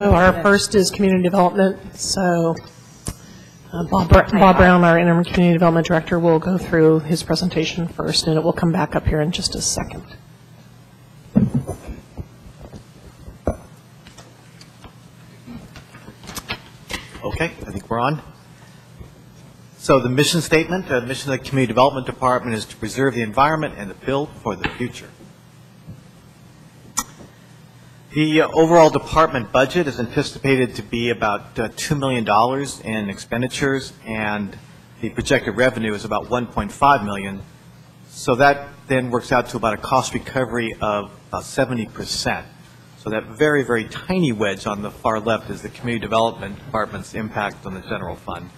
Our first is community development. So Bob Brown, our interim community development director, will go through his presentation first, and it will come back up here in just a second. Okay, I think we're on. So the mission statement, the mission of the Community Development Department is to preserve the environment and to build for the future. The overall department budget is anticipated to be about $2 million in expenditures, and the projected revenue is about $1.5 million. So that then works out to about a cost recovery of about 70%. So that very, very tiny wedge on the far left is the Community Development Department's impact on the general fund.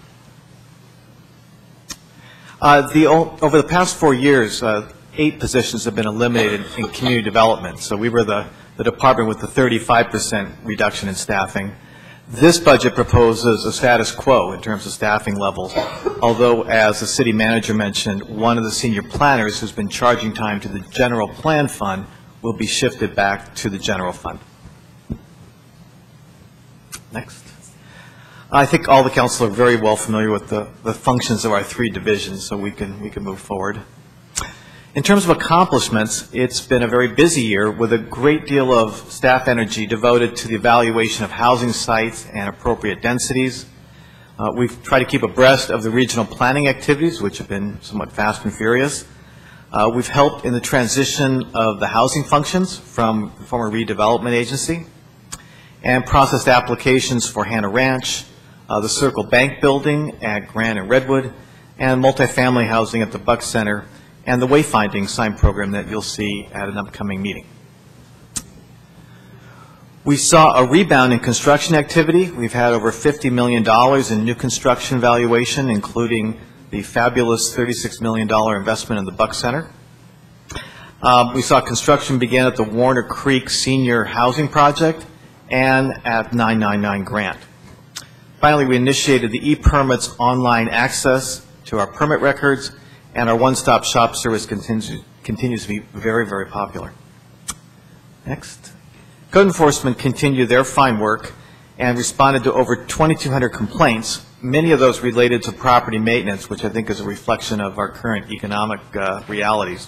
Over the past 4 years, 8 positions have been eliminated in community development. So we were the department with the 35% reduction in staffing. This budget proposes a status quo in terms of staffing levels, although, as the city manager mentioned, one of the senior planners who's been charging time to the general plan fund will be shifted back to the general fund. Next. I think all the council are very well familiar with the functions of our 3 divisions, so we can move forward. In terms of accomplishments, it's been a very busy year with a great deal of staff energy devoted to the evaluation of housing sites and appropriate densities. We've tried to keep abreast of the regional planning activities, which have been somewhat fast and furious. We've helped in the transition of the housing functions from the former redevelopment agency, and processed applications for Hannah Ranch, the Circle Bank building at Grant and Redwood, and multifamily housing at the Buck Center, and the wayfinding sign program that you'll see at an upcoming meeting. We saw a rebound in construction activity. We've had over $50 million in new construction valuation, including the fabulous $36 million investment in the Buck Center. We saw construction begin at the Warner Creek Senior Housing Project and at 999 Grant. Finally, we initiated the e-permits online access to our permit records, and our one-stop shop service continues to be very, very popular. Next. Code enforcement continued their fine work and responded to over 2,200 complaints, many of those related to property maintenance, which I think is a reflection of our current economic realities.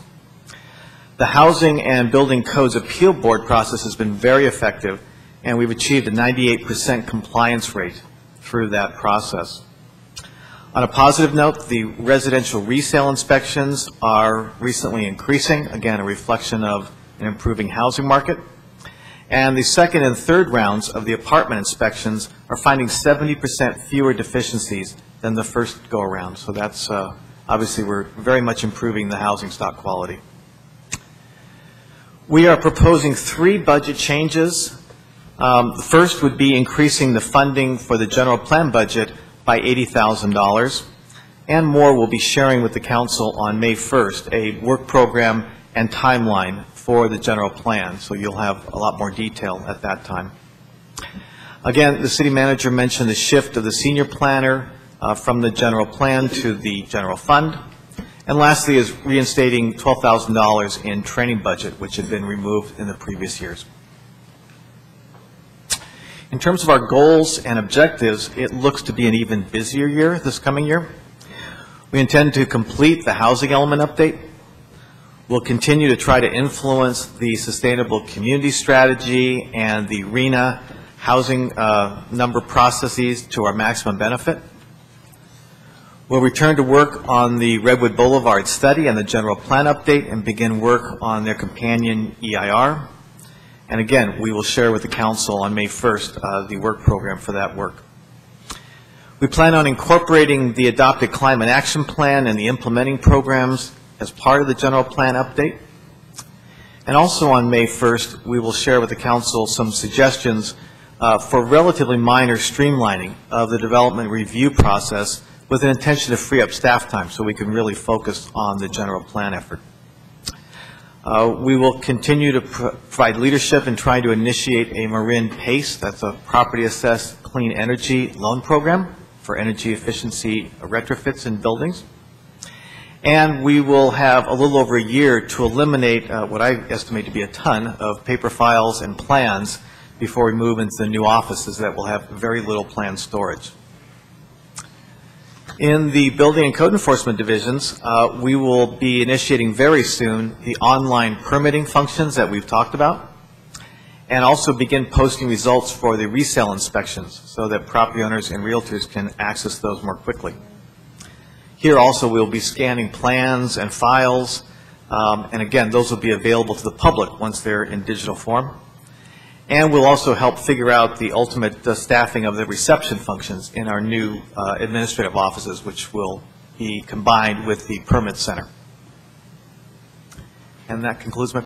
The Housing and Building Codes Appeal Board process has been very effective, and we've achieved a 98% compliance rate through that process. On a positive note, the residential resale inspections are recently increasing, again, a reflection of an improving housing market. And the second and third rounds of the apartment inspections are finding 70% fewer deficiencies than the first go-around. So that's, obviously, we're very much improving the housing stock quality. We are proposing 3 budget changes. The first would be increasing the funding for the general plan budget by $80,000, and more will be sharing with the council on May 1st, a work program and timeline for the general plan, so you'll have a lot more detail at that time. Again, the city manager mentioned the shift of the senior planner from the general plan to the general fund. And lastly is reinstating $12,000 in training budget, which had been removed in the previous years. In terms of our goals and objectives, it looks to be an even busier year this coming year. We intend to complete the housing element update. We'll continue to try to influence the sustainable community strategy and the RHNA housing number processes to our maximum benefit. We'll return to work on the Redwood Boulevard study and the general plan update and begin work on their companion EIR. And again, we will share with the council on May 1st the work program for that work. We plan on incorporating the adopted climate action plan and the implementing programs as part of the general plan update. And also on May 1st, we will share with the council some suggestions for relatively minor streamlining of the development review process with an intention to free up staff time so we can really focus on the general plan effort. We will continue to provide leadership in trying to initiate a Marin PACE, that's a property assessed clean energy loan program for energy efficiency retrofits in buildings. And we will have a little over a year to eliminate what I estimate to be a ton of paper files and plans before we move into the new offices that will have very little planned storage. In the Building and Code Enforcement divisions, we will be initiating very soon the online permitting functions that we've talked about, and also begin posting results for the resale inspections so that property owners and realtors can access those more quickly. Here also we'll be scanning plans and files, and again, those will be available to the public once they're in digital form. And we'll also help figure out the ultimate staffing of the reception functions in our new administrative offices, which will be combined with the permit center. And that concludes my